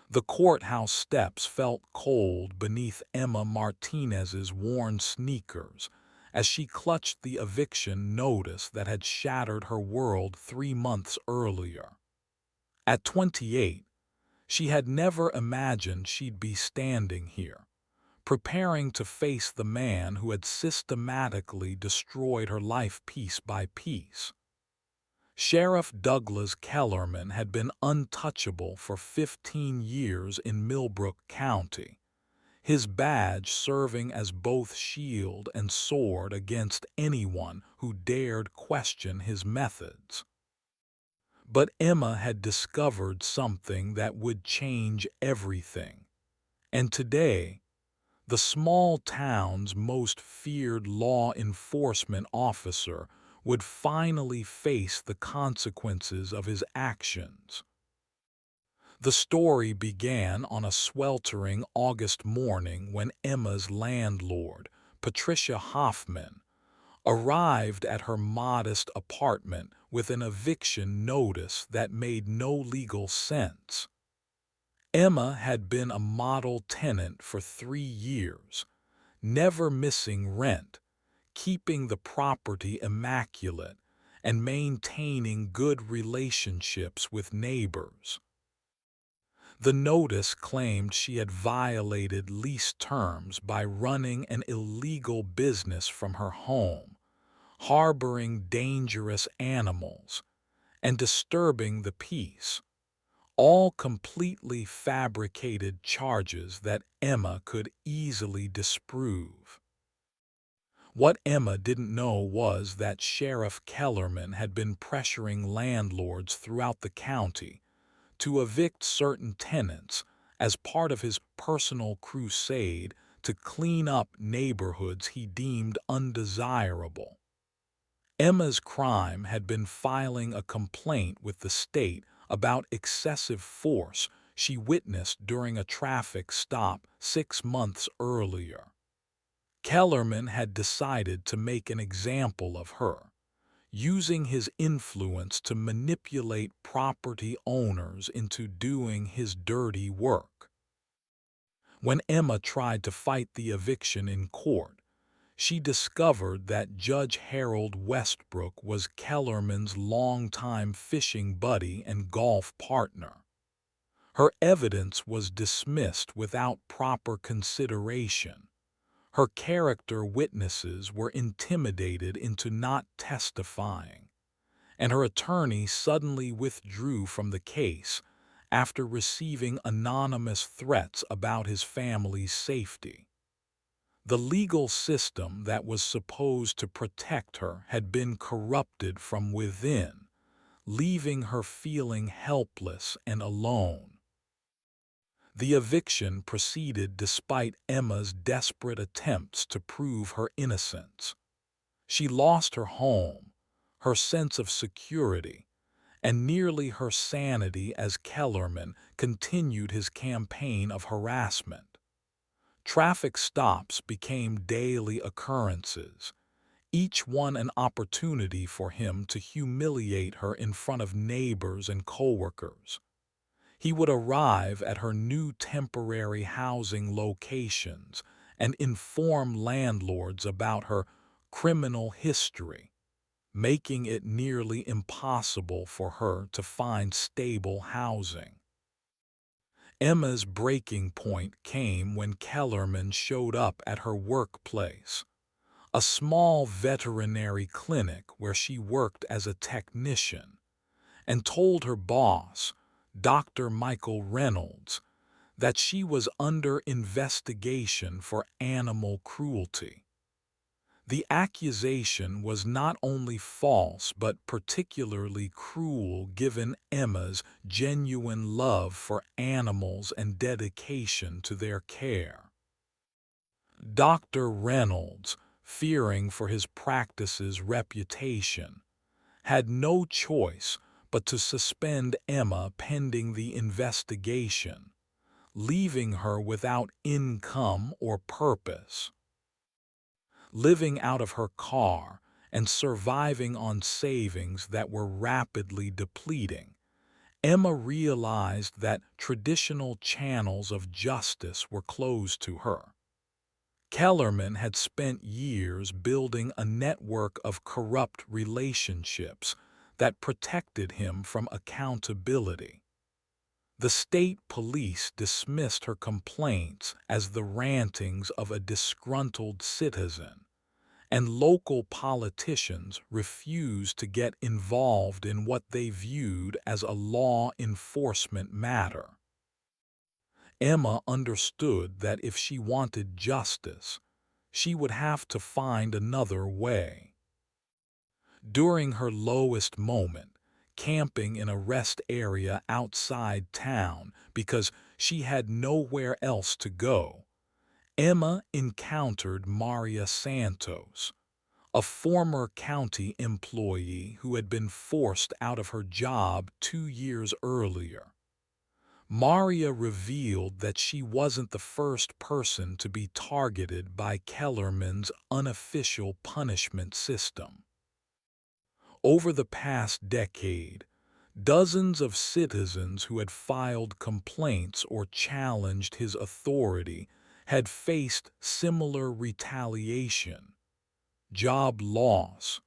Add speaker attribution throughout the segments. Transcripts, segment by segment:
Speaker 1: The courthouse steps felt cold beneath Emma Martinez's worn sneakers as she clutched the eviction notice that had shattered her world 3 months earlier. At 28, she had never imagined she'd be standing here, preparing to face the man who had systematically destroyed her life piece by piece. Sheriff Douglas Kellerman had been untouchable for 15 years in Millbrook County, his badge serving as both shield and sword against anyone who dared question his methods. But Emma had discovered something that would change everything, and today, the small town's most feared law enforcement officer would finally face the consequences of his actions. The story began on a sweltering August morning when Emma's landlord, Patricia Hoffman, arrived at her modest apartment with an eviction notice that made no legal sense. Emma had been a model tenant for 3 years, never missing rent, keeping the property immaculate, and maintaining good relationships with neighbors. The notice claimed she had violated lease terms by running an illegal business from her home, harboring dangerous animals, and disturbing the peace, all completely fabricated charges that Emma could easily disprove. What Emma didn't know was that Sheriff Kellerman had been pressuring landlords throughout the county to evict certain tenants as part of his personal crusade to clean up neighborhoods he deemed undesirable. Emma's crime had been filing a complaint with the state about excessive force she witnessed during a traffic stop 6 months earlier. Kellerman had decided to make an example of her, using his influence to manipulate property owners into doing his dirty work. When Emma tried to fight the eviction in court, she discovered that Judge Harold Westbrook was Kellerman's longtime fishing buddy and golf partner. Her evidence was dismissed without proper consideration. Her character witnesses were intimidated into not testifying, and her attorney suddenly withdrew from the case after receiving anonymous threats about his family's safety. The legal system that was supposed to protect her had been corrupted from within, leaving her feeling helpless and alone. The eviction proceeded despite Emma's desperate attempts to prove her innocence. She lost her home, her sense of security, and nearly her sanity as Kellerman continued his campaign of harassment. Traffic stops became daily occurrences, each one an opportunity for him to humiliate her in front of neighbors and coworkers. He would arrive at her new temporary housing locations and inform landlords about her criminal history, making it nearly impossible for her to find stable housing. Emma's breaking point came when Kellerman showed up at her workplace, a small veterinary clinic where she worked as a technician, and told her boss, Dr. Michael Reynolds, that she was under investigation for animal cruelty. The accusation was not only false but particularly cruel given Emma's genuine love for animals and dedication to their care. Dr. Reynolds, fearing for his practice's reputation, had no choice but to suspend Emma pending the investigation, leaving her without income or purpose. Living out of her car and surviving on savings that were rapidly depleting, Emma realized that traditional channels of justice were closed to her. Kellerman had spent years building a network of corrupt relationships that protected him from accountability. The state police dismissed her complaints as the rantings of a disgruntled citizen, and local politicians refused to get involved in what they viewed as a law enforcement matter. Emma understood that if she wanted justice, she would have to find another way. During her lowest moment, camping in a rest area outside town because she had nowhere else to go, Emma encountered Maria Santos, a former county employee who had been forced out of her job 2 years earlier. Maria revealed that she wasn't the first person to be targeted by Kellerman's unofficial punishment system. Over the past decade, dozens of citizens who had filed complaints or challenged his authority had faced similar retaliation. Job loss,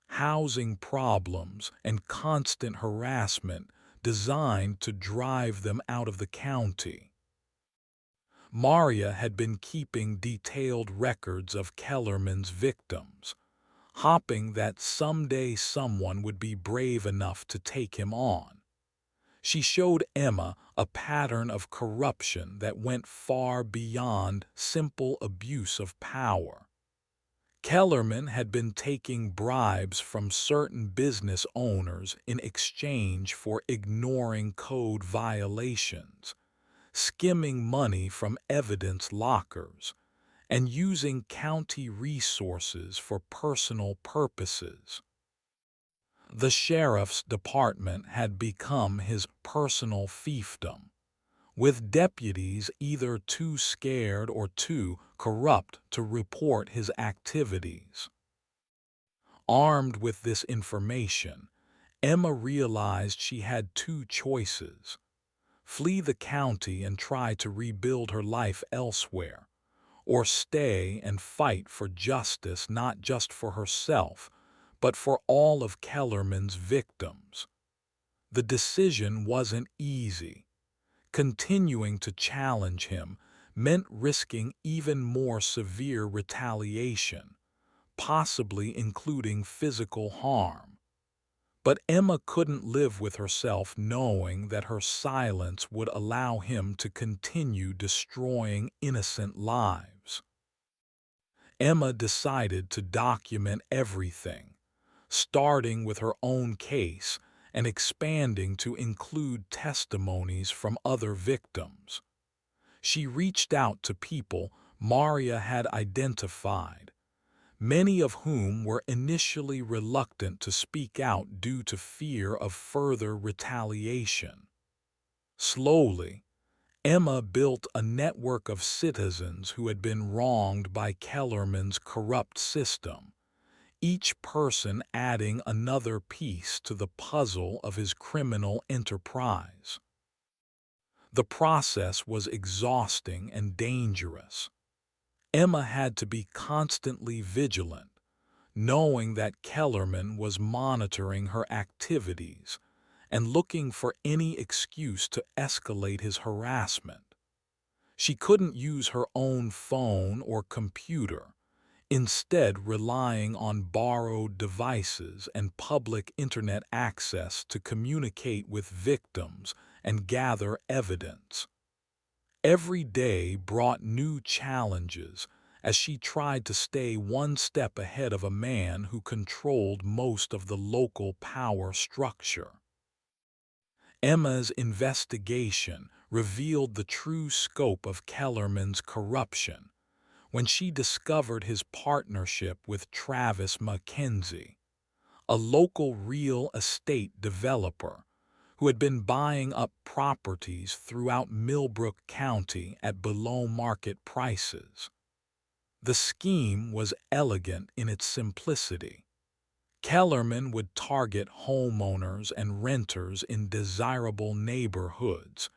Speaker 1: housing problems, and constant harassment designed to drive them out of the county. Maria had been keeping detailed records of Kellerman's victims, hoping that someday someone would be brave enough to take him on. She showed Emma a pattern of corruption that went far beyond simple abuse of power. Kellerman had been taking bribes from certain business owners in exchange for ignoring code violations, skimming money from evidence lockers, and using county resources for personal purposes. The sheriff's department had become his personal fiefdom, with deputies either too scared or too corrupt to report his activities. Armed with this information, Emma realized she had two choices: flee the county and try to rebuild her life elsewhere, or stay and fight for justice not just for herself, but for all of Kellerman's victims. The decision wasn't easy. Continuing to challenge him meant risking even more severe retaliation, possibly including physical harm. But Emma couldn't live with herself knowing that her silence would allow him to continue destroying innocent lives. Emma decided to document everything, starting with her own case and expanding to include testimonies from other victims. She reached out to people Maria had identified, many of whom were initially reluctant to speak out due to fear of further retaliation. Slowly, Emma built a network of citizens who had been wronged by Kellerman's corrupt system, each person adding another piece to the puzzle of his criminal enterprise. The process was exhausting and dangerous. Emma had to be constantly vigilant, knowing that Kellerman was monitoring her activities and looking for any excuse to escalate his harassment. She couldn't use her own phone or computer, instead relying on borrowed devices and public internet access to communicate with victims and gather evidence. Every day brought new challenges as she tried to stay one step ahead of a man who controlled most of the local power structure. Emma's investigation revealed the true scope of Kellerman's corruption when she discovered his partnership with Travis McKenzie, a local real estate developer who had been buying up properties throughout Millbrook County at below-market prices. The scheme was elegant in its simplicity. Kellerman would target homeowners and renters in desirable neighborhoods,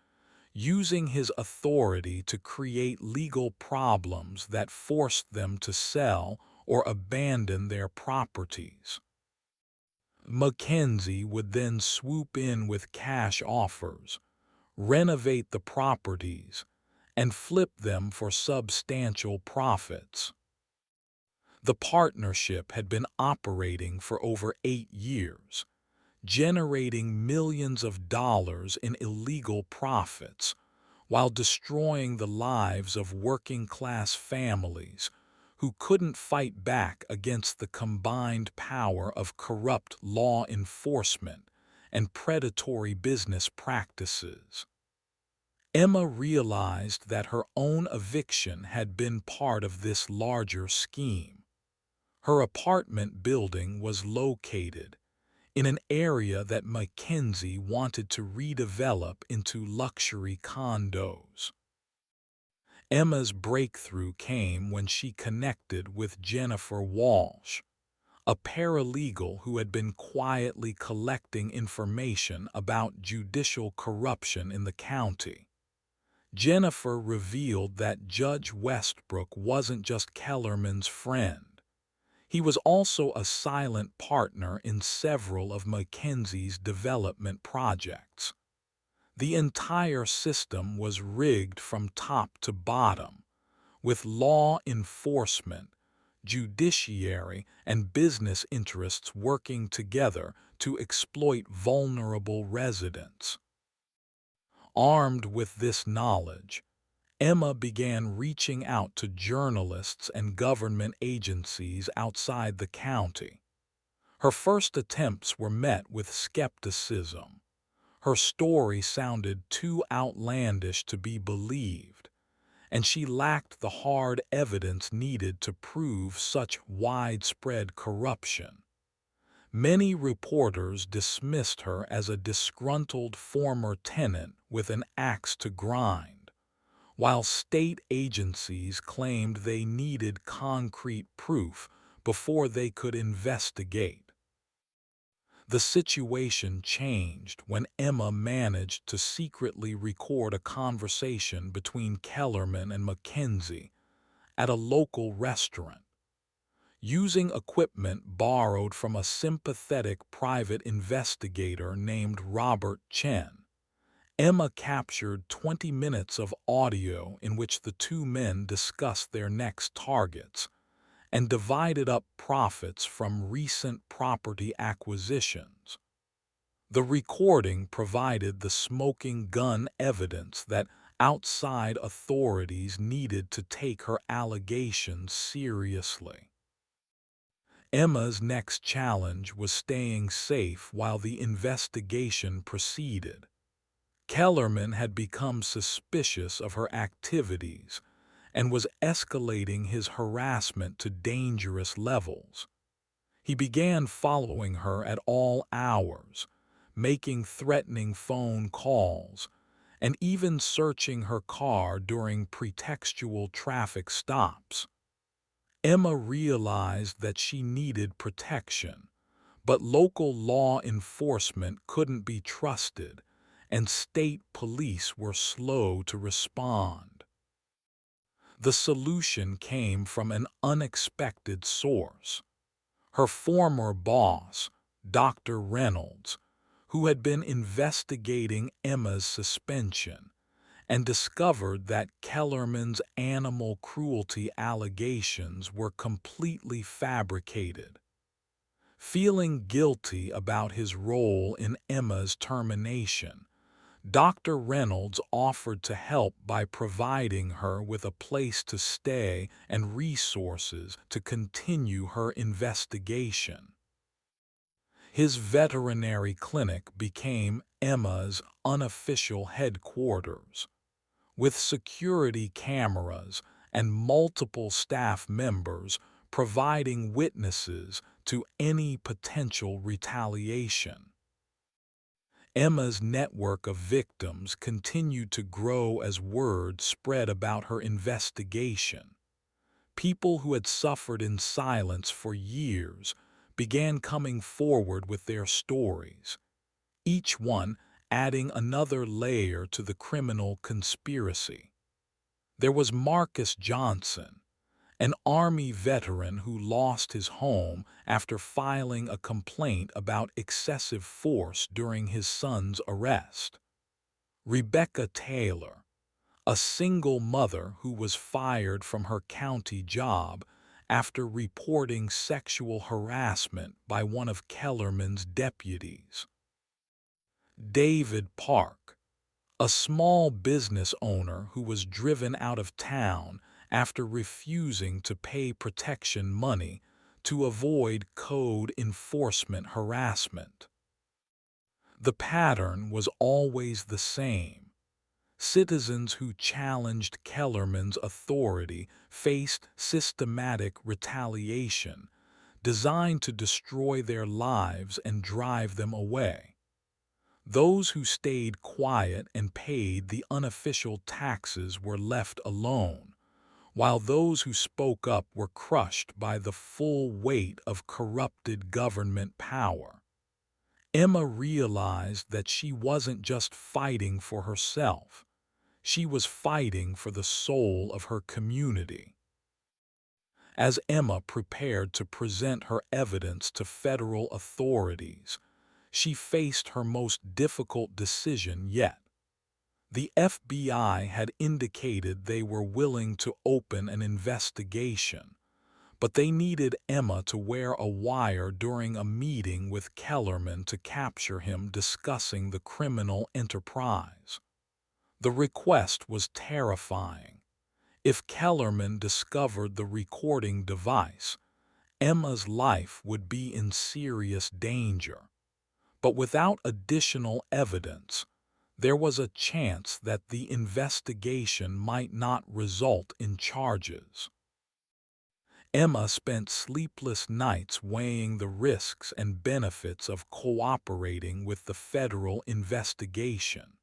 Speaker 1: using his authority to create legal problems that forced them to sell or abandon their properties. Mackenzie would then swoop in with cash offers, renovate the properties, and flip them for substantial profits. The partnership had been operating for over 8 years, generating millions of dollars in illegal profits while destroying the lives of working-class families who couldn't fight back against the combined power of corrupt law enforcement and predatory business practices. Emma realized that her own eviction had been part of this larger scheme. Her apartment building was located in an area that Mackenzie wanted to redevelop into luxury condos. Emma's breakthrough came when she connected with Jennifer Walsh, a paralegal who had been quietly collecting information about judicial corruption in the county. Jennifer revealed that Judge Westbrook wasn't just Kellerman's friend. He was also a silent partner in several of Mackenzie's development projects. The entire system was rigged from top to bottom, with law enforcement, judiciary, and business interests working together to exploit vulnerable residents. Armed with this knowledge, Emma began reaching out to journalists and government agencies outside the county. Her first attempts were met with skepticism. Her story sounded too outlandish to be believed, and she lacked the hard evidence needed to prove such widespread corruption. Many reporters dismissed her as a disgruntled former tenant with an axe to grind, while state agencies claimed they needed concrete proof before they could investigate. The situation changed when Emma managed to secretly record a conversation between Kellerman and Mackenzie at a local restaurant. Using equipment borrowed from a sympathetic private investigator named Robert Chen, Emma captured 20 minutes of audio in which the two men discussed their next targets and divided up profits from recent property acquisitions. The recording provided the smoking gun evidence that outside authorities needed to take her allegations seriously. Emma's next challenge was staying safe while the investigation proceeded. Kellerman had become suspicious of her activities and was escalating his harassment to dangerous levels. He began following her at all hours, making threatening phone calls, and even searching her car during pretextual traffic stops. Emma realized that she needed protection, but local law enforcement couldn't be trusted, and state police were slow to respond. The solution came from an unexpected source. Her former boss, Dr. Reynolds, who had been investigating Emma's suspension and discovered that Kellerman's animal cruelty allegations were completely fabricated. Feeling guilty about his role in Emma's termination, Dr. Reynolds offered to help by providing her with a place to stay and resources to continue her investigation. His veterinary clinic became Emma's unofficial headquarters, with security cameras and multiple staff members providing witnesses to any potential retaliation. Emma's network of victims continued to grow as word spread about her investigation. People who had suffered in silence for years began coming forward with their stories, each one adding another layer to the criminal conspiracy. There was Marcus Johnson, an Army veteran who lost his home after filing a complaint about excessive force during his son's arrest. Rebecca Taylor, a single mother who was fired from her county job after reporting sexual harassment by one of Kellerman's deputies. David Park, a small business owner who was driven out of town after refusing to pay protection money to avoid code enforcement harassment. The pattern was always the same. Citizens who challenged Kellerman's authority faced systematic retaliation designed to destroy their lives and drive them away. Those who stayed quiet and paid the unofficial taxes were left alone, while those who spoke up were crushed by the full weight of corrupted government power. Emma realized that she wasn't just fighting for herself. She was fighting for the soul of her community. As Emma prepared to present her evidence to federal authorities, she faced her most difficult decision yet. The FBI had indicated they were willing to open an investigation, but they needed Emma to wear a wire during a meeting with Kellerman to capture him discussing the criminal enterprise. The request was terrifying. If Kellerman discovered the recording device, Emma's life would be in serious danger. But without additional evidence, there was a chance that the investigation might not result in charges. Emma spent sleepless nights weighing the risks and benefits of cooperating with the federal investigation.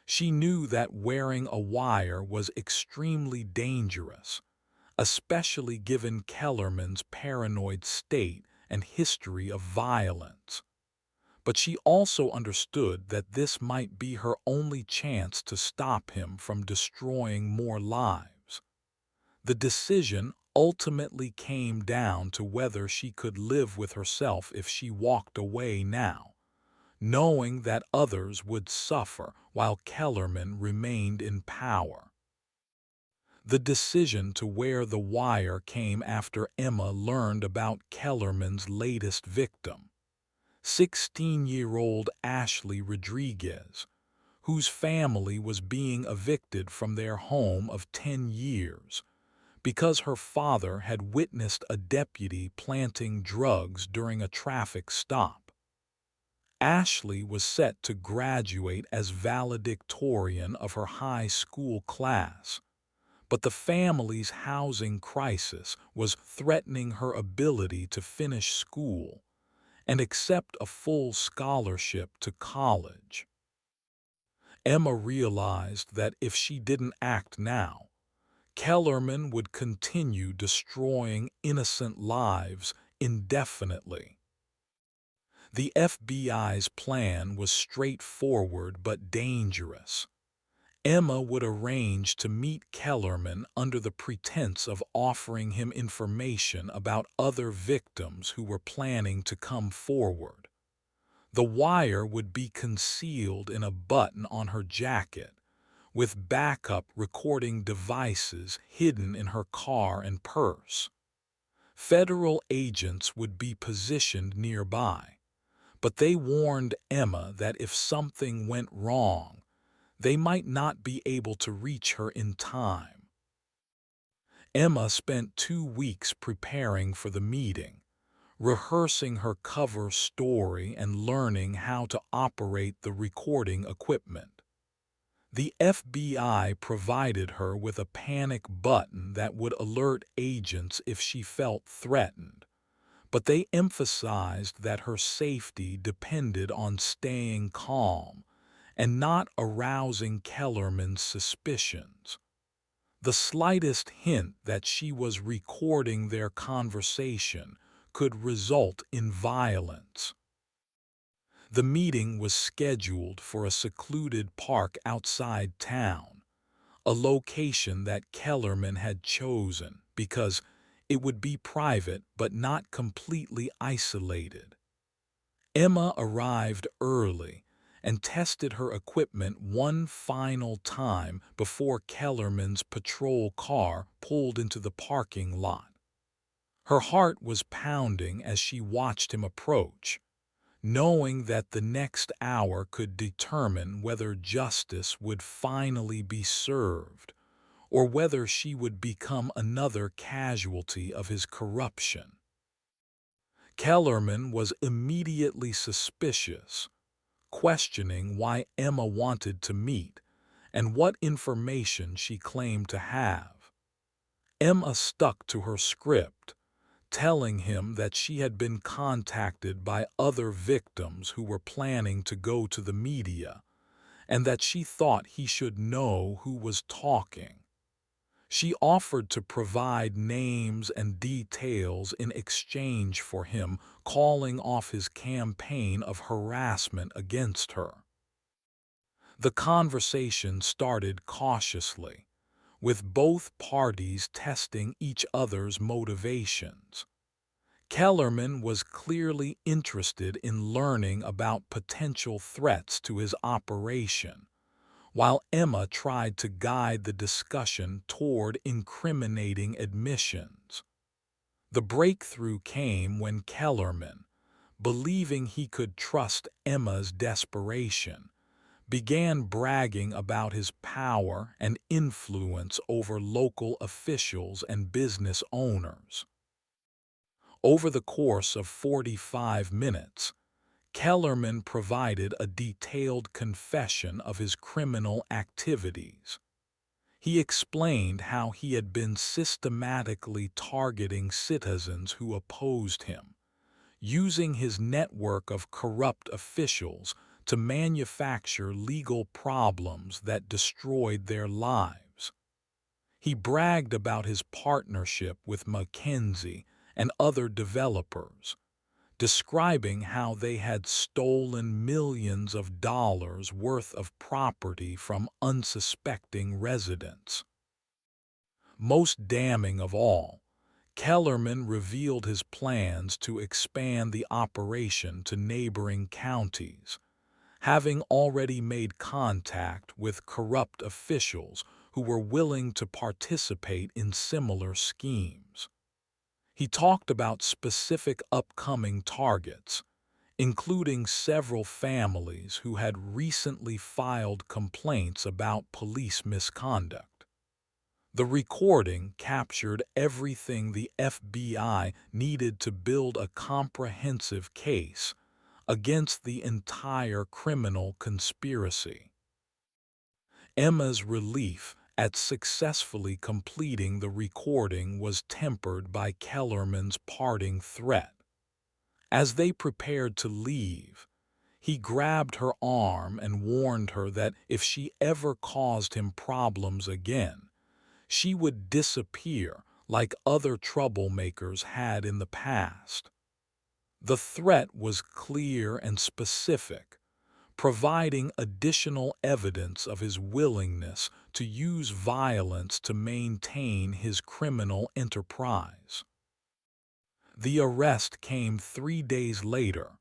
Speaker 1: She knew that wearing a wire was extremely dangerous, especially given Kellerman's paranoid state and history of violence. But she also understood that this might be her only chance to stop him from destroying more lives. The decision ultimately came down to whether she could live with herself if she walked away now, knowing that others would suffer while Kellerman remained in power. The decision to wear the wire came after Emma learned about Kellerman's latest victim, 16-year-old Ashley Rodriguez, whose family was being evicted from their home of 10 years because her father had witnessed a deputy planting drugs during a traffic stop. Ashley was set to graduate as valedictorian of her high school class, but the family's housing crisis was threatening her ability to finish school and accept a full scholarship to college. Emma realized that if she didn't act now, Kellerman would continue destroying innocent lives indefinitely. The FBI's plan was straightforward but dangerous. Emma would arrange to meet Kellerman under the pretense of offering him information about other victims who were planning to come forward. The wire would be concealed in a button on her jacket, with backup recording devices hidden in her car and purse. Federal agents would be positioned nearby, but they warned Emma that if something went wrong, they might not be able to reach her in time. Emma spent 2 weeks preparing for the meeting, rehearsing her cover story and learning how to operate the recording equipment. The FBI provided her with a panic button that would alert agents if she felt threatened, but they emphasized that her safety depended on staying calm and not arousing Kellerman's suspicions. The slightest hint that she was recording their conversation could result in violence. The meeting was scheduled for a secluded park outside town, a location that Kellerman had chosen because it would be private but not completely isolated. Emma arrived early and tested her equipment one final time before Kellerman's patrol car pulled into the parking lot. Her heart was pounding as she watched him approach, knowing that the next hour could determine whether justice would finally be served or whether she would become another casualty of his corruption. Kellerman was immediately suspicious, questioning why Emma wanted to meet and what information she claimed to have. Emma stuck to her script, telling him that she had been contacted by other victims who were planning to go to the media and that she thought he should know who was talking. She offered to provide names and details in exchange for him calling off his campaign of harassment against her. The conversation started cautiously, with both parties testing each other's motivations. Kellerman was clearly interested in learning about potential threats to his operation, while Emma tried to guide the discussion toward incriminating admissions. The breakthrough came when Kellerman, believing he could trust Emma's desperation, began bragging about his power and influence over local officials and business owners. Over the course of 45 minutes, Kellerman provided a detailed confession of his criminal activities. He explained how he had been systematically targeting citizens who opposed him, using his network of corrupt officials to manufacture legal problems that destroyed their lives. He bragged about his partnership with Mackenzie and other developers, describing how they had stolen millions of dollars worth of property from unsuspecting residents. Most damning of all, Kellerman revealed his plans to expand the operation to neighboring counties, having already made contact with corrupt officials who were willing to participate in similar schemes. He talked about specific upcoming targets, including several families who had recently filed complaints about police misconduct. The recording captured everything the FBI needed to build a comprehensive case against the entire criminal conspiracy. Emma's relief at successfully completing the recording was tempered by Kellerman's parting threat. As they prepared to leave, he grabbed her arm and warned her that if she ever caused him problems again, she would disappear like other troublemakers had in the past. The threat was clear and specific, providing additional evidence of his willingness to use violence to maintain his criminal enterprise. The arrest came 3 days later,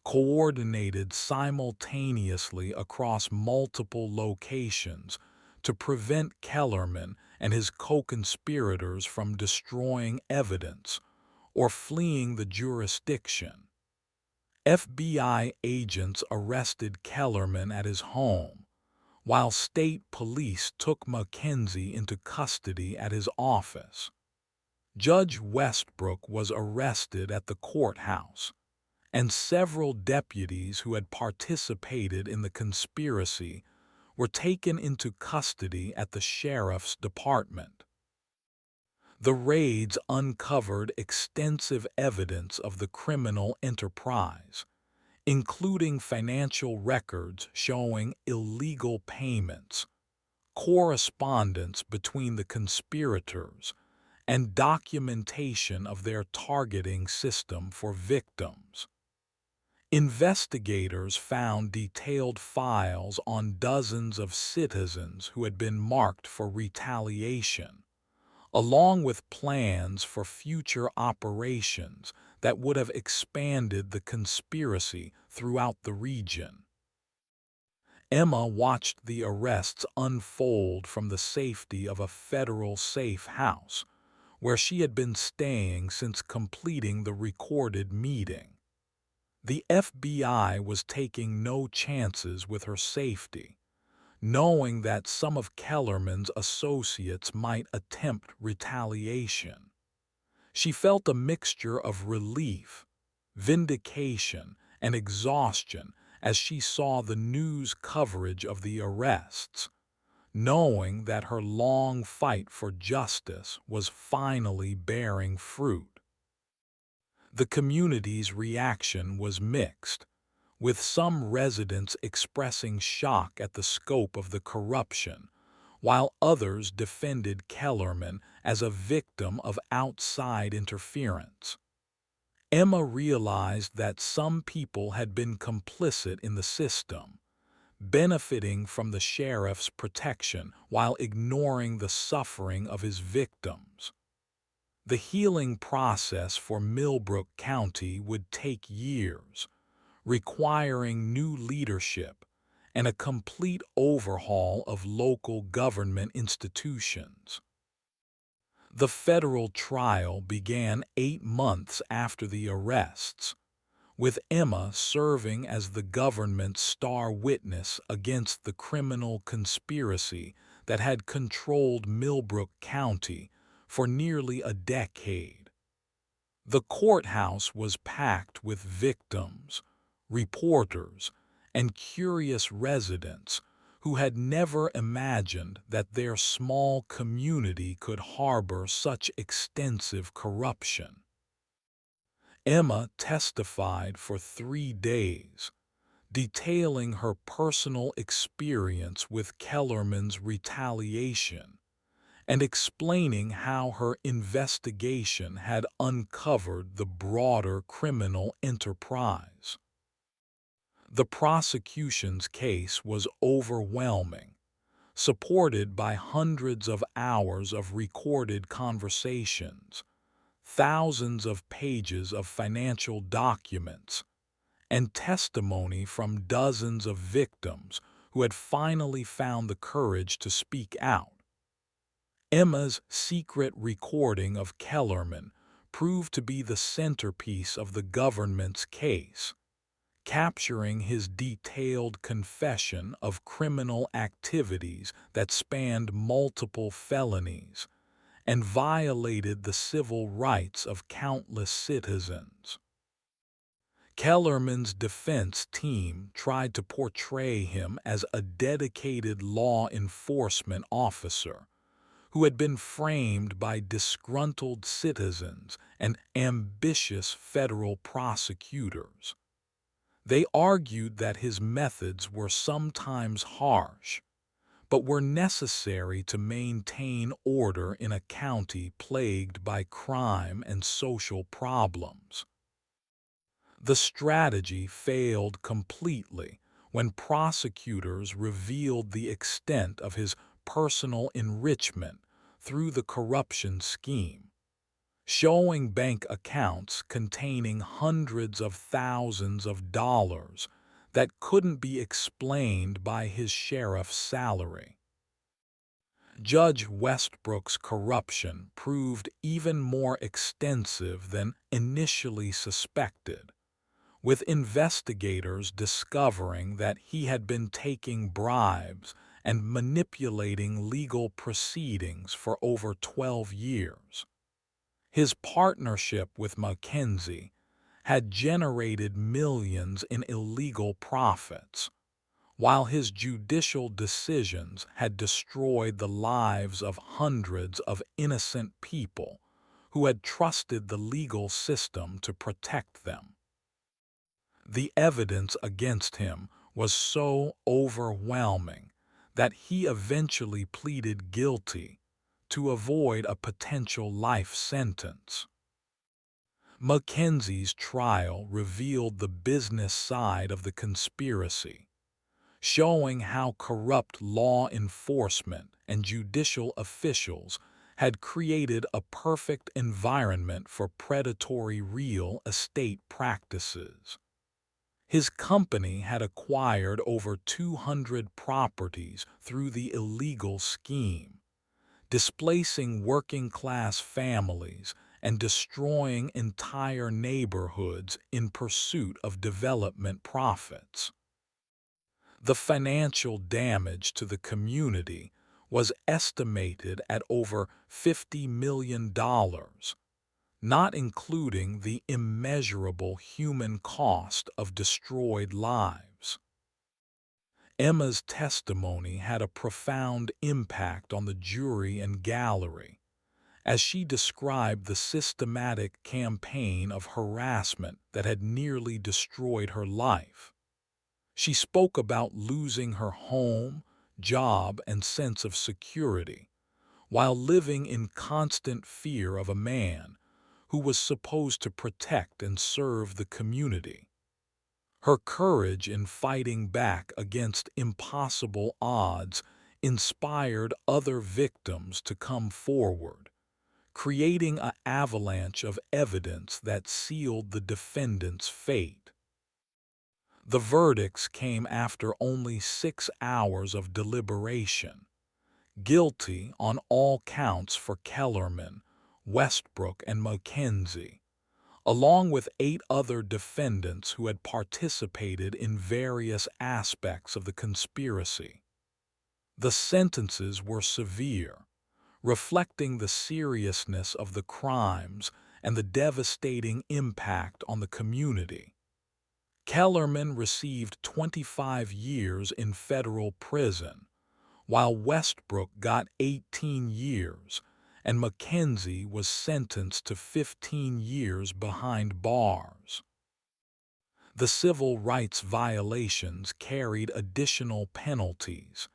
Speaker 1: coordinated simultaneously across multiple locations to prevent Kellerman and his co-conspirators from destroying evidence or fleeing the jurisdiction. FBI agents arrested Kellerman at his home, while state police took Mackenzie into custody at his office. Judge Westbrook was arrested at the courthouse, and several deputies who had participated in the conspiracy were taken into custody at the sheriff's department. The raids uncovered extensive evidence of the criminal enterprise, including financial records showing illegal payments, correspondence between the conspirators, and documentation of their targeting system for victims. Investigators found detailed files on dozens of citizens who had been marked for retaliation, along with plans for future operations that would have expanded the conspiracy throughout the region. Emma watched the arrests unfold from the safety of a federal safe house, where she had been staying since completing the recorded meeting. The FBI was taking no chances with her safety, knowing that some of Kellerman's associates might attempt retaliation. She felt a mixture of relief, vindication, and exhaustion as she saw the news coverage of the arrests, knowing that her long fight for justice was finally bearing fruit. The community's reaction was mixed, with some residents expressing shock at the scope of the corruption, while others defended Kellerman as a victim of outside interference. Emma realized that some people had been complicit in the system, benefiting from the sheriff's protection while ignoring the suffering of his victims. The healing process for Millbrook County would take years, requiring new leadership and a complete overhaul of local government institutions. The federal trial began 8 months after the arrests, with Emma serving as the government's star witness against the criminal conspiracy that had controlled Millbrook County for nearly a decade. The courthouse was packed with victims, reporters, and curious residents who had never imagined that their small community could harbor such extensive corruption. Emma testified for 3 days, detailing her personal experience with Kellerman's retaliation and explaining how her investigation had uncovered the broader criminal enterprise. The prosecution's case was overwhelming, supported by hundreds of hours of recorded conversations, thousands of pages of financial documents, and testimony from dozens of victims who had finally found the courage to speak out. Emma's secret recording of Kellerman proved to be the centerpiece of the government's case, capturing his detailed confession of criminal activities that spanned multiple felonies and violated the civil rights of countless citizens. Kellerman's defense team tried to portray him as a dedicated law enforcement officer who had been framed by disgruntled citizens and ambitious federal prosecutors. They argued that his methods were sometimes harsh, but were necessary to maintain order in a county plagued by crime and social problems. The strategy failed completely when prosecutors revealed the extent of his personal enrichment through the corruption scheme, showing bank accounts containing hundreds of thousands of dollars that couldn't be explained by his sheriff's salary. Judge Westbrook's corruption proved even more extensive than initially suspected, with investigators discovering that he had been taking bribes and manipulating legal proceedings for over 12 years. His partnership with Mackenzie had generated millions in illegal profits, while his judicial decisions had destroyed the lives of hundreds of innocent people who had trusted the legal system to protect them. The evidence against him was so overwhelming that he eventually pleaded guilty to avoid a potential life sentence. Mackenzie's trial revealed the business side of the conspiracy, showing how corrupt law enforcement and judicial officials had created a perfect environment for predatory real estate practices. His company had acquired over 200 properties through the illegal scheme, displacing working-class families and destroying entire neighborhoods in pursuit of development profits. The financial damage to the community was estimated at over $50 million, not including the immeasurable human cost of destroyed lives. Emma's testimony had a profound impact on the jury and gallery, as she described the systematic campaign of harassment that had nearly destroyed her life. She spoke about losing her home, job, and sense of security, while living in constant fear of a man who was supposed to protect and serve the community. Her courage in fighting back against impossible odds inspired other victims to come forward, creating an avalanche of evidence that sealed the defendant's fate. The verdicts came after only 6 hours of deliberation: guilty on all counts for Kellerman, Westbrook, and Mackenzie, along with 8 other defendants who had participated in various aspects of the conspiracy. The sentences were severe, reflecting the seriousness of the crimes and the devastating impact on the community. Kellerman received 25 years in federal prison, while Westbrook got 18 years, and Mackenzie was sentenced to 15 years behind bars. The civil rights violations carried additional penalties,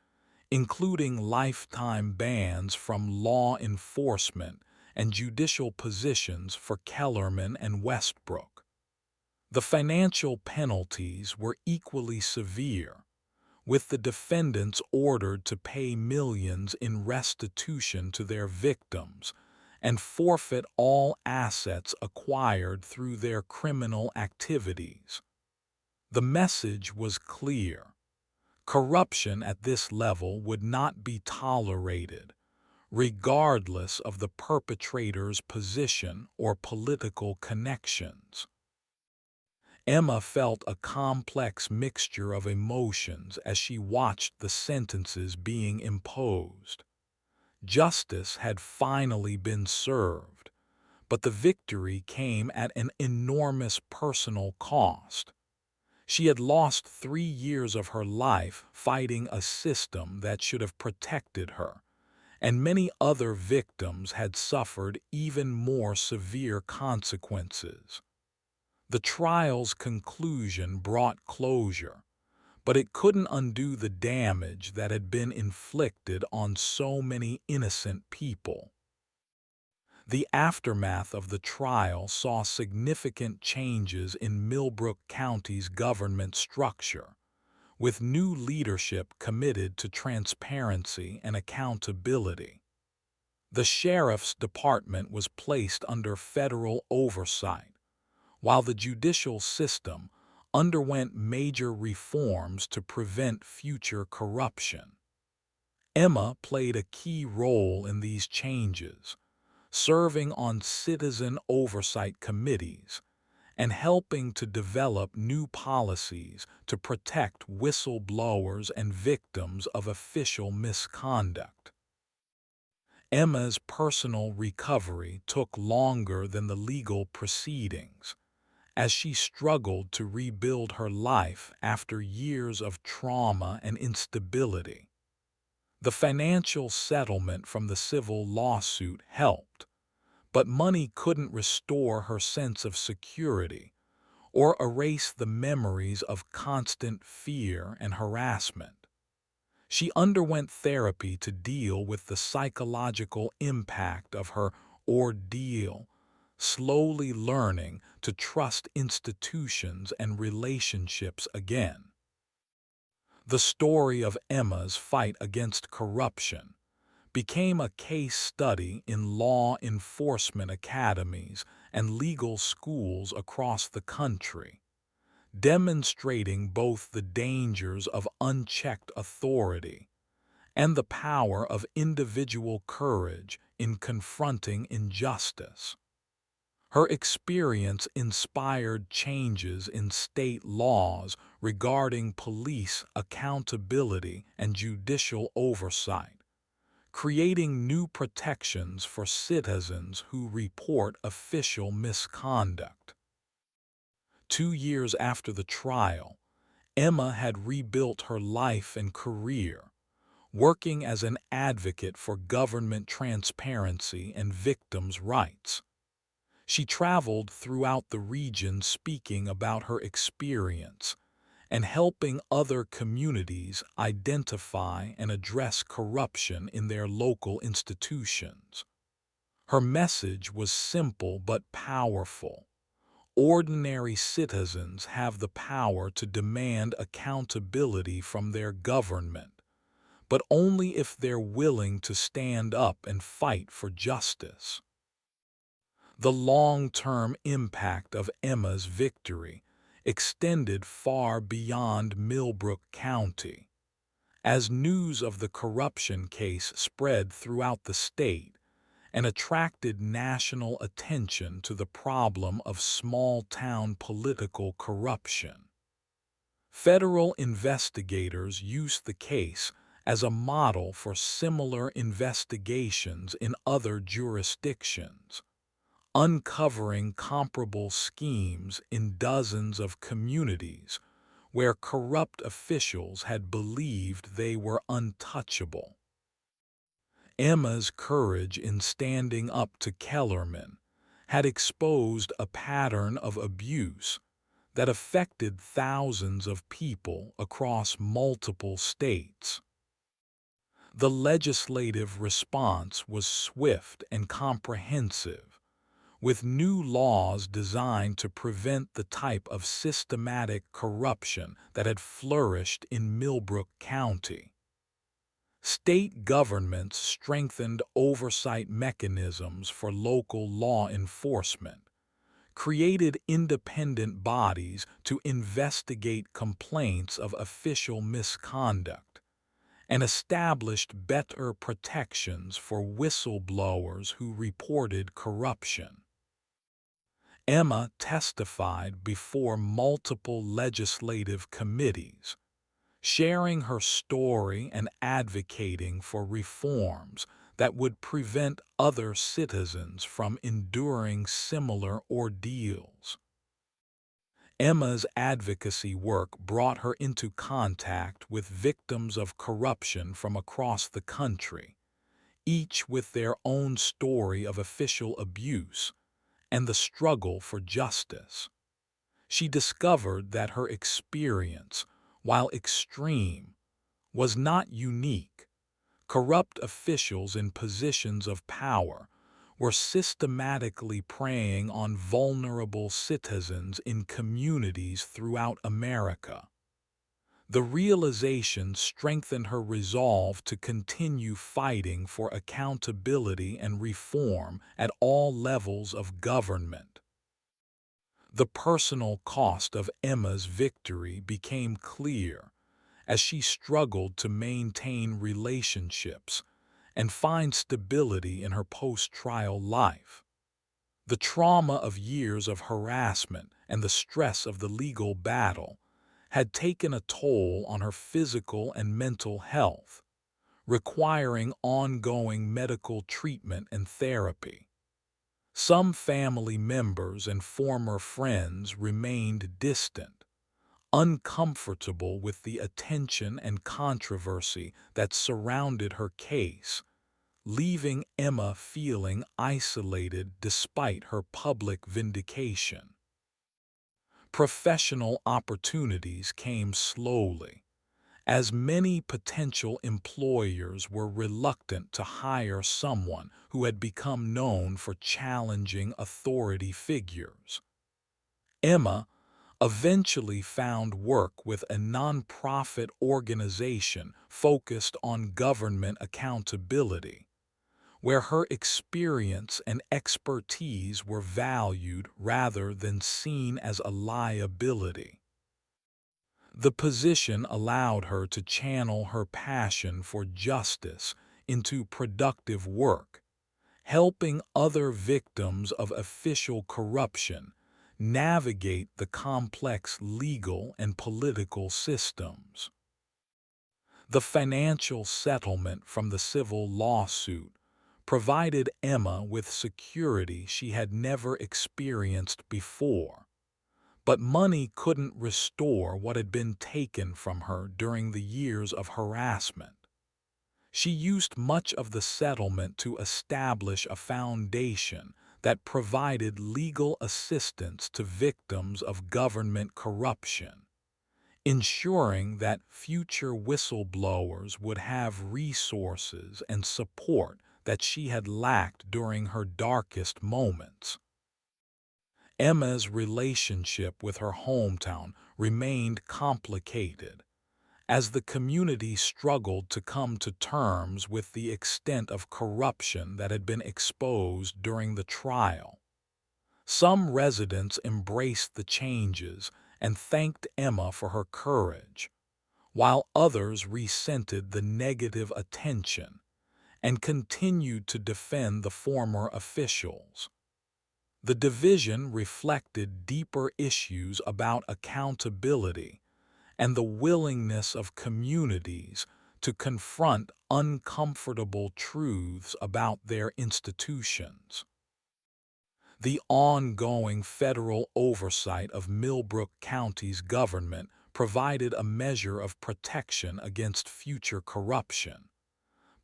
Speaker 1: including lifetime bans from law enforcement and judicial positions for Kellerman and Westbrook. The financial penalties were equally severe, with the defendants ordered to pay millions in restitution to their victims and forfeit all assets acquired through their criminal activities. The message was clear: corruption at this level would not be tolerated, regardless of the perpetrator's position or political connections. Emma felt a complex mixture of emotions as she watched the sentences being imposed. Justice had finally been served, but the victory came at an enormous personal cost. She had lost 3 years of her life fighting a system that should have protected her, and many other victims had suffered even more severe consequences. The trial's conclusion brought closure, but it couldn't undo the damage that had been inflicted on so many innocent people. The aftermath of the trial saw significant changes in Millbrook County's government structure, with new leadership committed to transparency and accountability. The sheriff's department was placed under federal oversight, while the judicial system underwent major reforms to prevent future corruption. Emma played a key role in these changes, serving on citizen oversight committees and helping to develop new policies to protect whistleblowers and victims of official misconduct. Emma's personal recovery took longer than the legal proceedings, as she struggled to rebuild her life after years of trauma and instability. The financial settlement from the civil lawsuit helped, but money couldn't restore her sense of security or erase the memories of constant fear and harassment. She underwent therapy to deal with the psychological impact of her ordeal, slowly learning to trust institutions and relationships again. The story of Emma's fight against corruption became a case study in law enforcement academies and legal schools across the country, demonstrating both the dangers of unchecked authority and the power of individual courage in confronting injustice. Her experience inspired changes in state laws regarding police accountability and judicial oversight, creating new protections for citizens who report official misconduct. 2 years after the trial, Emma had rebuilt her life and career, working as an advocate for government transparency and victims' rights. She traveled throughout the region speaking about her experience and helping other communities identify and address corruption in their local institutions. Her message was simple but powerful. Ordinary citizens have the power to demand accountability from their government, but only if they're willing to stand up and fight for justice. The long-term impact of Emma's victory extended far beyond Millbrook County. As news of the corruption case spread throughout the state and attracted national attention to the problem of small-town political corruption, federal investigators used the case as a model for similar investigations in other jurisdictions, uncovering comparable schemes in dozens of communities where corrupt officials had believed they were untouchable. Emma's courage in standing up to Kellerman had exposed a pattern of abuse that affected thousands of people across multiple states. The legislative response was swift and comprehensive, with new laws designed to prevent the type of systematic corruption that had flourished in Millbrook County. State governments strengthened oversight mechanisms for local law enforcement, created independent bodies to investigate complaints of official misconduct, and established better protections for whistleblowers who reported corruption. Emma testified before multiple legislative committees, sharing her story and advocating for reforms that would prevent other citizens from enduring similar ordeals. Emma's advocacy work brought her into contact with victims of corruption from across the country, each with their own story of official abuse and the struggle for justice. She discovered that her experience, while extreme, was not unique. Corrupt officials in positions of power were systematically preying on vulnerable citizens in communities throughout America. The realization strengthened her resolve to continue fighting for accountability and reform at all levels of government. The personal cost of Emma's victory became clear as she struggled to maintain relationships and find stability in her post-trial life. The trauma of years of harassment and the stress of the legal battle had taken a toll on her physical and mental health, requiring ongoing medical treatment and therapy. Some family members and former friends remained distant, uncomfortable with the attention and controversy that surrounded her case, leaving Emma feeling isolated despite her public vindication. Professional opportunities came slowly, as many potential employers were reluctant to hire someone who had become known for challenging authority figures. Emma eventually found work with a nonprofit organization focused on government accountability, where her experience and expertise were valued rather than seen as a liability. The position allowed her to channel her passion for justice into productive work, helping other victims of official corruption navigate the complex legal and political systems. The financial settlement from the civil lawsuit provided Emma with security she had never experienced before, but money couldn't restore what had been taken from her during the years of harassment. She used much of the settlement to establish a foundation that provided legal assistance to victims of government corruption, ensuring that future whistleblowers would have resources and support that she had lacked during her darkest moments. Emma's relationship with her hometown remained complicated, as the community struggled to come to terms with the extent of corruption that had been exposed during the trial. Some residents embraced the changes and thanked Emma for her courage, while others resented the negative attention and continued to defend the former officials. The division reflected deeper issues about accountability and the willingness of communities to confront uncomfortable truths about their institutions. The ongoing federal oversight of Millbrook County's government provided a measure of protection against future corruption,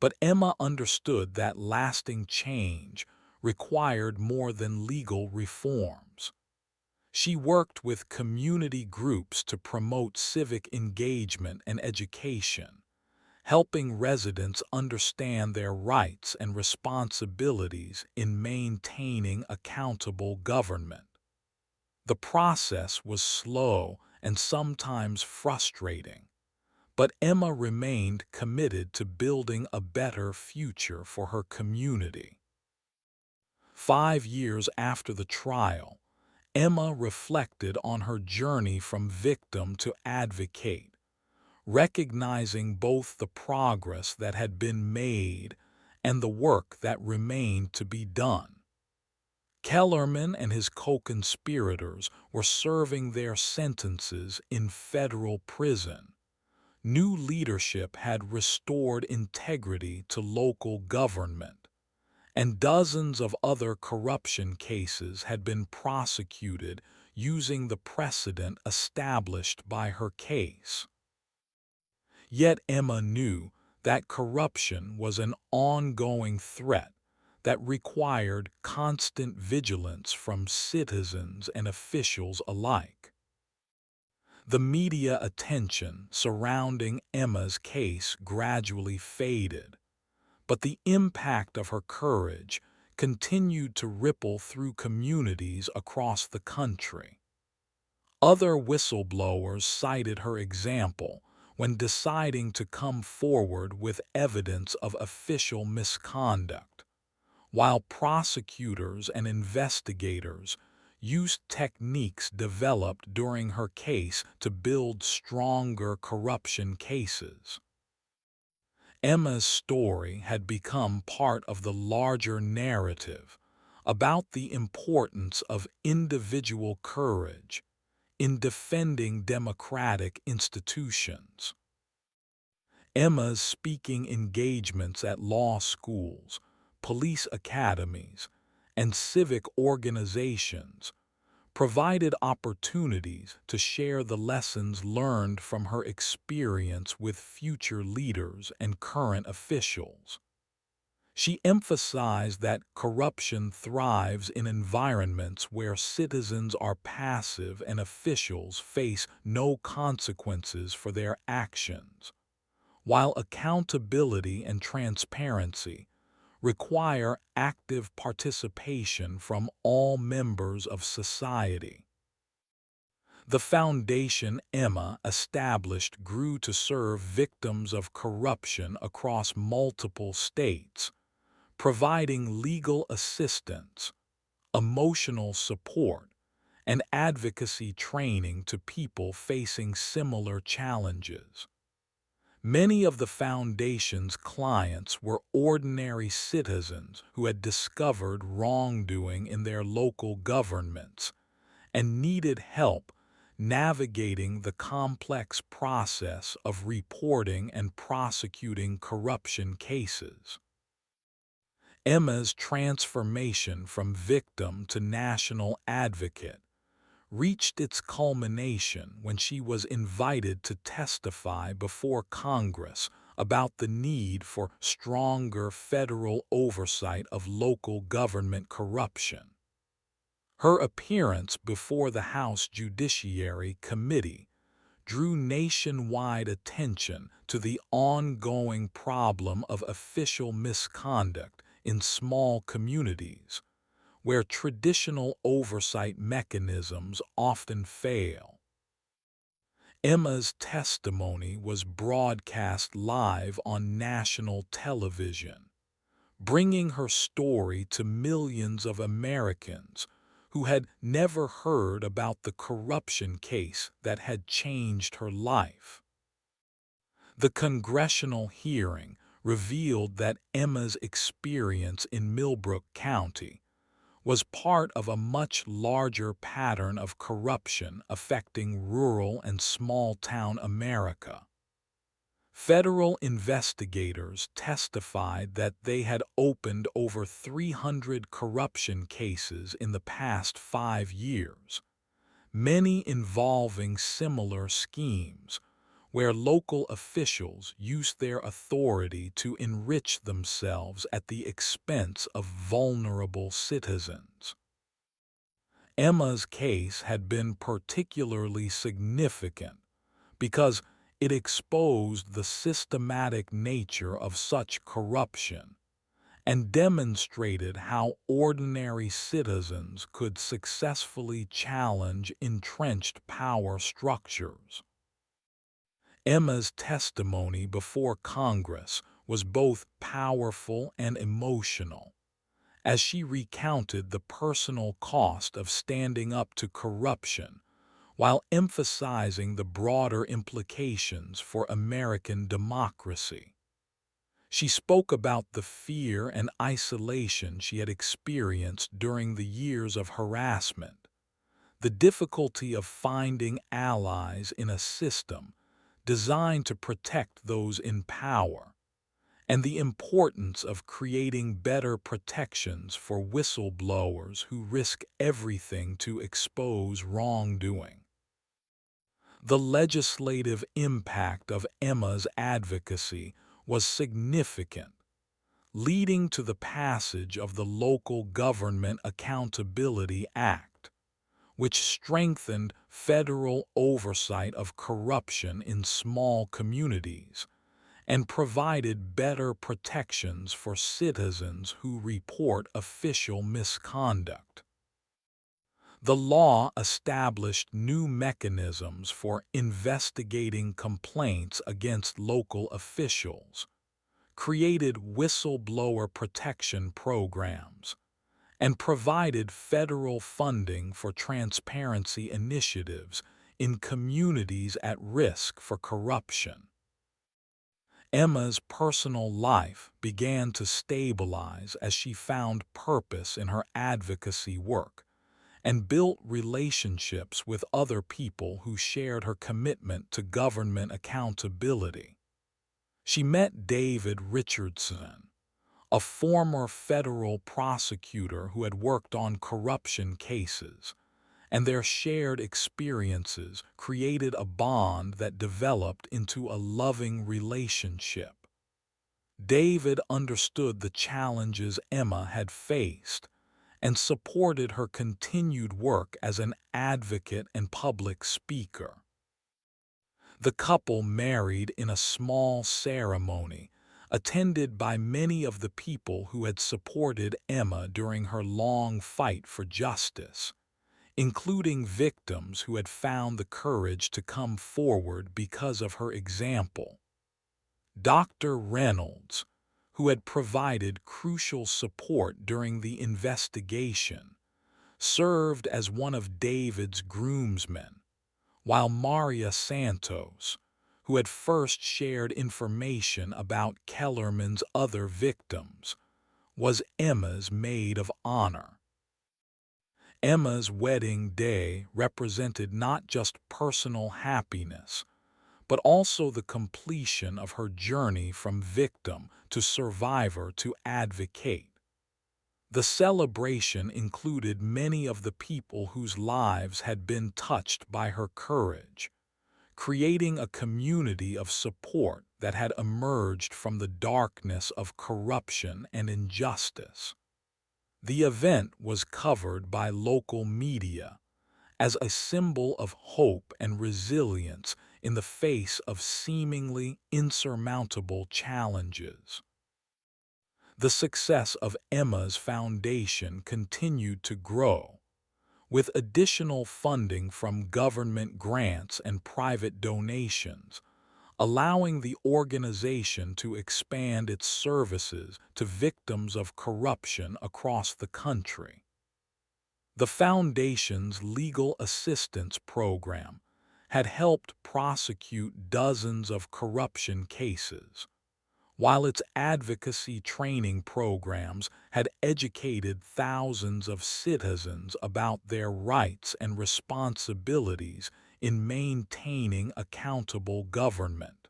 Speaker 1: but Emma understood that lasting change required more than legal reforms. She worked with community groups to promote civic engagement and education, helping residents understand their rights and responsibilities in maintaining accountable government. The process was slow and sometimes frustrating, but Emma remained committed to building a better future for her community. 5 years after the trial, Emma reflected on her journey from victim to advocate, recognizing both the progress that had been made and the work that remained to be done. Kellerman and his co-conspirators were serving their sentences in federal prison. New leadership had restored integrity to local government, and dozens of other corruption cases had been prosecuted using the precedent established by her case. Yet Emma knew that corruption was an ongoing threat that required constant vigilance from citizens and officials alike. The media attention surrounding Emma's case gradually faded, but the impact of her courage continued to ripple through communities across the country. Other whistleblowers cited her example when deciding to come forward with evidence of official misconduct, while prosecutors and investigators used techniques developed during her case to build stronger corruption cases. Emma's story had become part of the larger narrative about the importance of individual courage in defending democratic institutions. Emma's speaking engagements at law schools, police academies, and civic organizations provided opportunities to share the lessons learned from her experience with future leaders and current officials. She emphasized that corruption thrives in environments where citizens are passive and officials face no consequences for their actions, while accountability and transparency require active participation from all members of society. The foundation Emma established grew to serve victims of corruption across multiple states, providing legal assistance, emotional support, and advocacy training to people facing similar challenges. Many of the Foundation's clients were ordinary citizens who had discovered wrongdoing in their local governments and needed help navigating the complex process of reporting and prosecuting corruption cases. Emma's transformation from victim to national advocate reached its culmination when she was invited to testify before Congress about the need for stronger federal oversight of local government corruption. Her appearance before the House Judiciary Committee drew nationwide attention to the ongoing problem of official misconduct in small communities, where traditional oversight mechanisms often fail. Emma's testimony was broadcast live on national television, bringing her story to millions of Americans who had never heard about the corruption case that had changed her life. The congressional hearing revealed that Emma's experience in Millbrook County was part of a much larger pattern of corruption affecting rural and small-town America. Federal investigators testified that they had opened over 300 corruption cases in the past 5 years, many involving similar schemes, where local officials used their authority to enrich themselves at the expense of vulnerable citizens. Emma's case had been particularly significant because it exposed the systematic nature of such corruption and demonstrated how ordinary citizens could successfully challenge entrenched power structures. Emma's testimony before Congress was both powerful and emotional, as she recounted the personal cost of standing up to corruption while emphasizing the broader implications for American democracy. She spoke about the fear and isolation she had experienced during the years of harassment, the difficulty of finding allies in a system designed to protect those in power, and the importance of creating better protections for whistleblowers who risk everything to expose wrongdoing. The legislative impact of Emma's advocacy was significant, leading to the passage of the Local Government Accountability Act, which strengthened federal oversight of corruption in small communities and provided better protections for citizens who report official misconduct. The law established new mechanisms for investigating complaints against local officials, created whistleblower protection programs, and provided federal funding for transparency initiatives in communities at risk for corruption. Emma's personal life began to stabilize as she found purpose in her advocacy work and built relationships with other people who shared her commitment to government accountability. She met David Richardson, a former federal prosecutor who had worked on corruption cases, and their shared experiences created a bond that developed into a loving relationship. David understood the challenges Emma had faced and supported her continued work as an advocate and public speaker. The couple married in a small ceremony, attended by many of the people who had supported Emma during her long fight for justice, including victims who had found the courage to come forward because of her example. Dr. Reynolds, who had provided crucial support during the investigation, served as one of David's groomsmen, while Maria Santos, who had first shared information about Kellerman's other victims, was Emma's maid of honor. Emma's wedding day represented not just personal happiness, but also the completion of her journey from victim to survivor to advocate. The celebration included many of the people whose lives had been touched by her courage, creating a community of support that had emerged from the darkness of corruption and injustice. The event was covered by local media as a symbol of hope and resilience in the face of seemingly insurmountable challenges. The success of Emma's foundation continued to grow, with additional funding from government grants and private donations, allowing the organization to expand its services to victims of corruption across the country. The Foundation's legal assistance program had helped prosecute dozens of corruption cases, while its advocacy training programs had educated thousands of citizens about their rights and responsibilities in maintaining accountable government.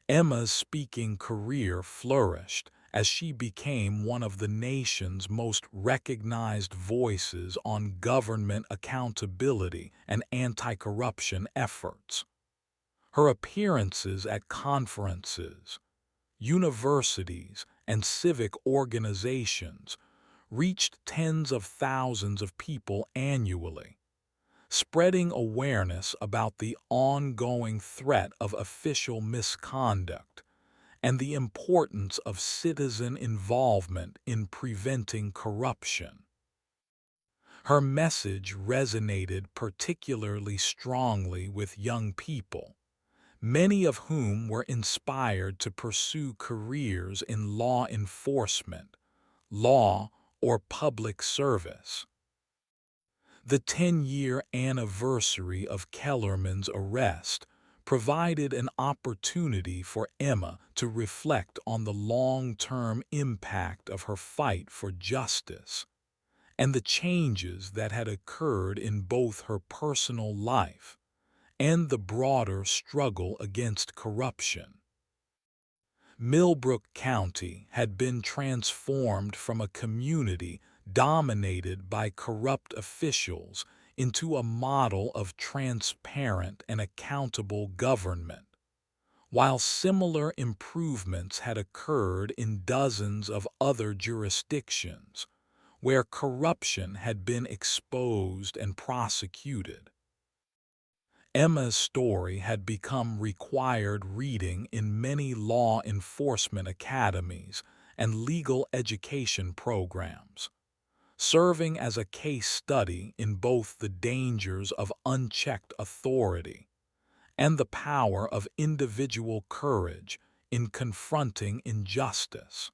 Speaker 1: Emma's speaking career flourished as she became one of the nation's most recognized voices on government accountability and anti-corruption efforts. Her appearances at conferences, universities, and civic organizations reached tens of thousands of people annually, spreading awareness about the ongoing threat of official misconduct and the importance of citizen involvement in preventing corruption. Her message resonated particularly strongly with young people, many of whom were inspired to pursue careers in law enforcement, law, or public service. The 10-year anniversary of Kellerman's arrest provided an opportunity for Emma to reflect on the long-term impact of her fight for justice and the changes that had occurred in both her personal life and the broader struggle against corruption. Millbrook County had been transformed from a community dominated by corrupt officials into a model of transparent and accountable government, while similar improvements had occurred in dozens of other jurisdictions where corruption had been exposed and prosecuted. Emma's story had become required reading in many law enforcement academies and legal education programs, serving as a case study in both the dangers of unchecked authority and the power of individual courage in confronting injustice.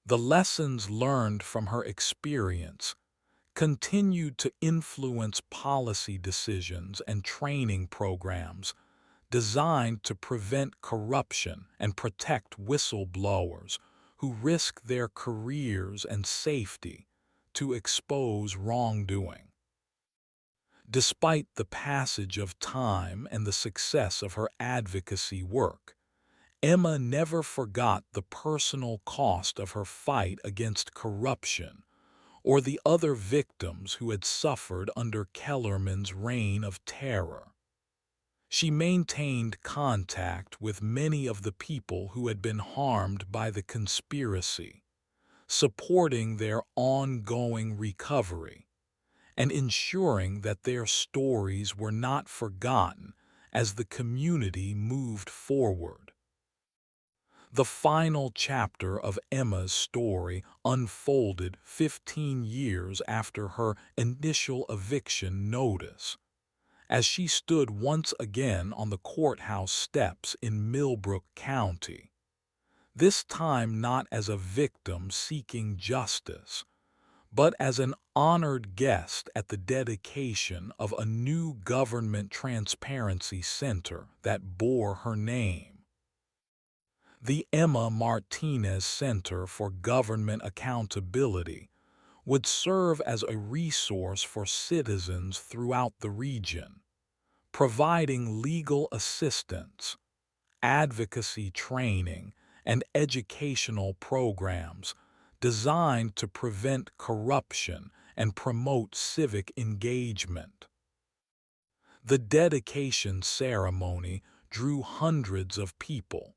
Speaker 1: The lessons learned from her experience continued to influence policy decisions and training programs designed to prevent corruption and protect whistleblowers who risk their careers and safety to expose wrongdoing. Despite the passage of time and the success of her advocacy work, Emma never forgot the personal cost of her fight against corruption or the other victims who had suffered under Kellerman's reign of terror. She maintained contact with many of the people who had been harmed by the conspiracy, supporting their ongoing recovery and ensuring that their stories were not forgotten as the community moved forward. The final chapter of Emma's story unfolded 15 years after her initial eviction notice, as she stood once again on the courthouse steps in Millbrook County, this time not as a victim seeking justice, but as an honored guest at the dedication of a new government transparency center that bore her name. The Emma Martinez Center for Government Accountability would serve as a resource for citizens throughout the region, providing legal assistance, advocacy training, and educational programs designed to prevent corruption and promote civic engagement. The dedication ceremony drew hundreds of people,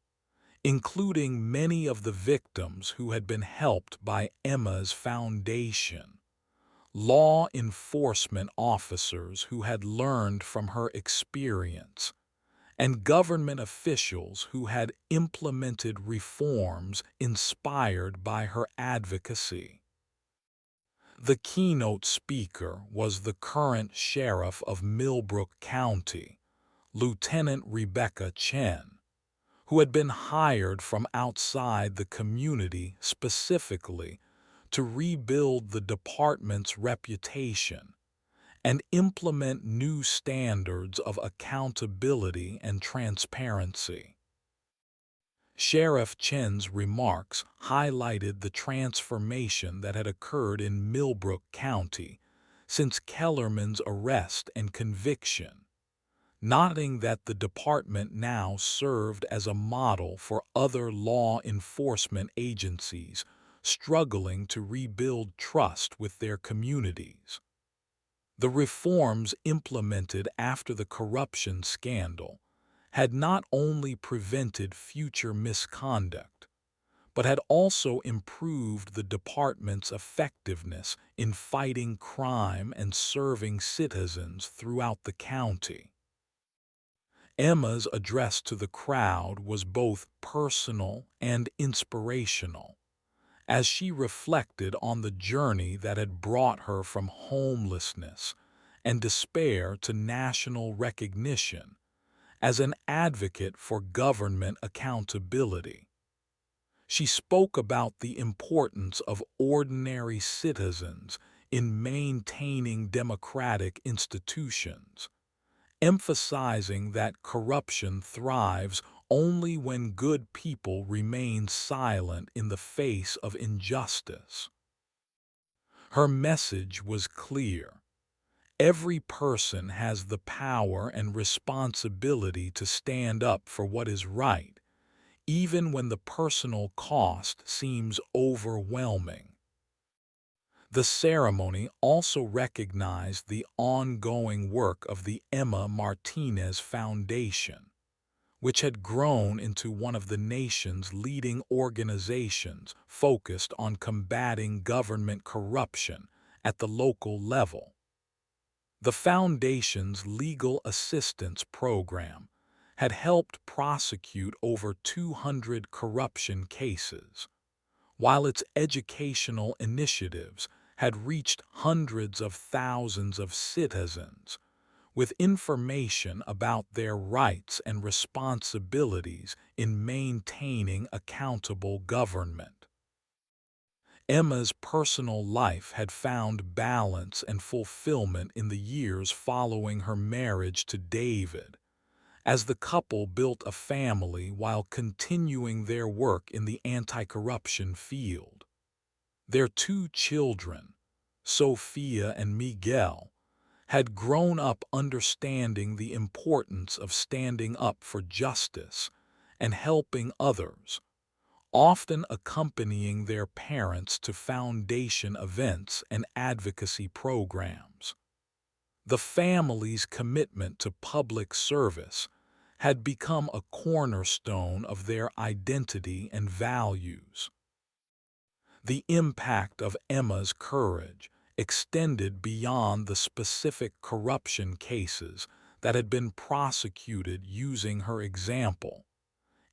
Speaker 1: including many of the victims who had been helped by Emma's foundation, law enforcement officers who had learned from her experience, and government officials who had implemented reforms inspired by her advocacy. The keynote speaker was the current sheriff of Millbrook County, Lieutenant Rebecca Chen, who had been hired from outside the community specifically to rebuild the department's reputation and implement new standards of accountability and transparency. Sheriff Chen's remarks highlighted the transformation that had occurred in Millbrook County since Kellerman's arrest and conviction, noting that the department now served as a model for other law enforcement agencies struggling to rebuild trust with their communities. The reforms implemented after the corruption scandal had not only prevented future misconduct, but had also improved the department's effectiveness in fighting crime and serving citizens throughout the county. Emma's address to the crowd was both personal and inspirational, as she reflected on the journey that had brought her from homelessness and despair to national recognition as an advocate for government accountability. She spoke about the importance of ordinary citizens in maintaining democratic institutions, emphasizing that corruption thrives only when good people remain silent in the face of injustice. Her message was clear. Every person has the power and responsibility to stand up for what is right, even when the personal cost seems overwhelming. The ceremony also recognized the ongoing work of the Emma Martinez Foundation, which had grown into one of the nation's leading organizations focused on combating government corruption at the local level. The foundation's legal assistance program had helped prosecute over 200 corruption cases, while its educational initiatives had reached hundreds of thousands of citizens with information about their rights and responsibilities in maintaining accountable government. Emma's personal life had found balance and fulfillment in the years following her marriage to David, as the couple built a family while continuing their work in the anti-corruption field. Their two children, Sophia and Miguel, had grown up understanding the importance of standing up for justice and helping others, often accompanying their parents to foundation events and advocacy programs. The family's commitment to public service had become a cornerstone of their identity and values. The impact of Emma's courage extended beyond the specific corruption cases that had been prosecuted using her example,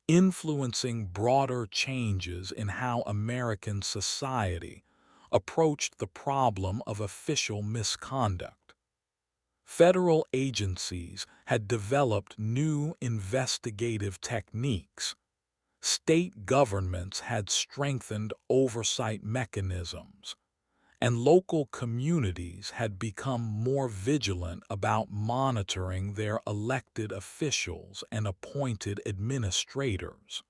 Speaker 1: influencing broader changes in how American society approached the problem of official misconduct. Federal agencies had developed new investigative techniques. State governments had strengthened oversight mechanisms, and local communities had become more vigilant about monitoring their elected officials and appointed administrators.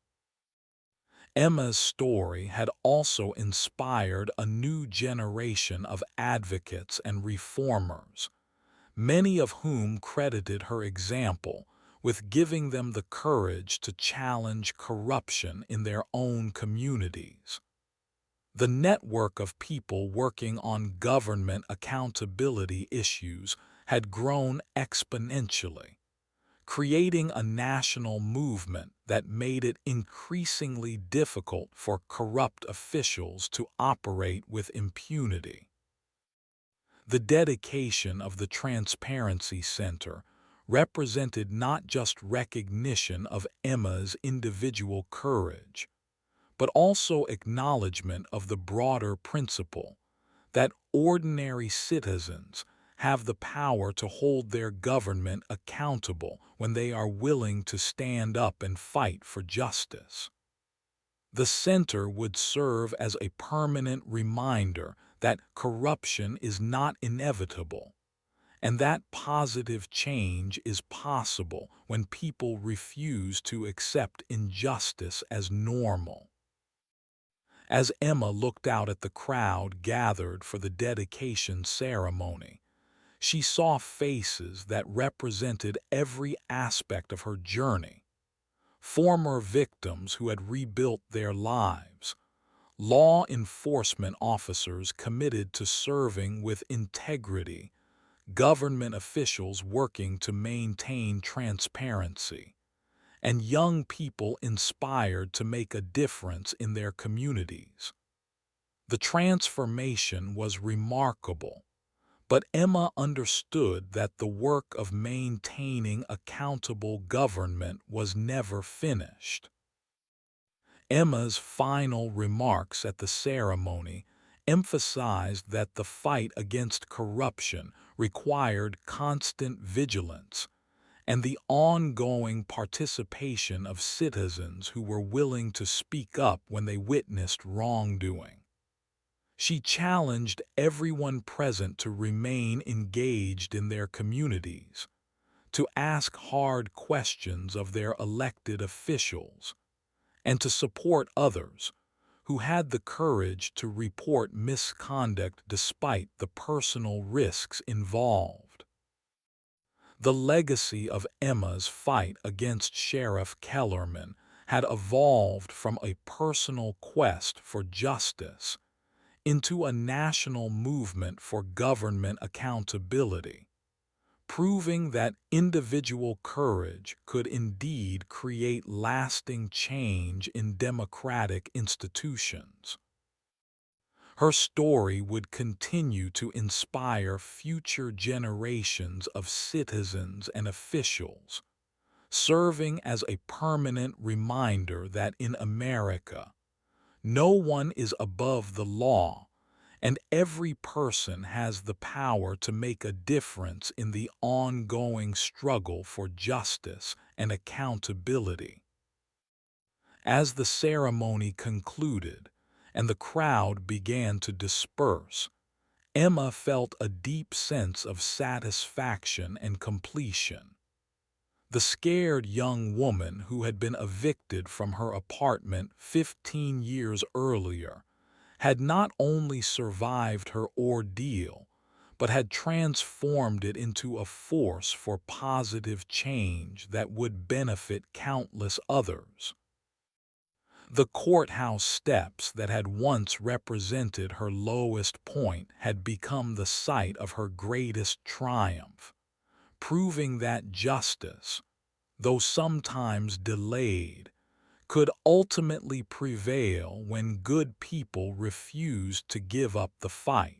Speaker 1: Emma's story had also inspired a new generation of advocates and reformers, many of whom credited her example with giving them the courage to challenge corruption in their own communities. The network of people working on government accountability issues had grown exponentially, creating a national movement that made it increasingly difficult for corrupt officials to operate with impunity. The dedication of the Transparency Center represented not just recognition of Emma's individual courage, but also acknowledgement of the broader principle that ordinary citizens have the power to hold their government accountable when they are willing to stand up and fight for justice. The center would serve as a permanent reminder that corruption is not inevitable, and that positive change is possible when people refuse to accept injustice as normal. As Emma looked out at the crowd gathered for the dedication ceremony, she saw faces that represented every aspect of her journey. Former victims who had rebuilt their lives, law enforcement officers committed to serving with integrity, government officials working to maintain transparency, and young people inspired to make a difference in their communities. The transformation was remarkable, but Emma understood that the work of maintaining accountable government was never finished. Emma's final remarks at the ceremony emphasized that the fight against corruption required constant vigilance and the ongoing participation of citizens who were willing to speak up when they witnessed wrongdoing. She challenged everyone present to remain engaged in their communities, to ask hard questions of their elected officials, and to support others who had the courage to report misconduct despite the personal risks involved. The legacy of Emma's fight against Sheriff Kellerman had evolved from a personal quest for justice into a national movement for government accountability, proving that individual courage could indeed create lasting change in democratic institutions. Her story would continue to inspire future generations of citizens and officials, serving as a permanent reminder that in America, no one is above the law, and every person has the power to make a difference in the ongoing struggle for justice and accountability. As the ceremony concluded and the crowd began to disperse, Emma felt a deep sense of satisfaction and completion. The scared young woman who had been evicted from her apartment 15 years earlier had not only survived her ordeal, but had transformed it into a force for positive change that would benefit countless others. The courthouse steps that had once represented her lowest point had become the site of her greatest triumph, proving that justice, though sometimes delayed, could ultimately prevail when good people refused to give up the fight.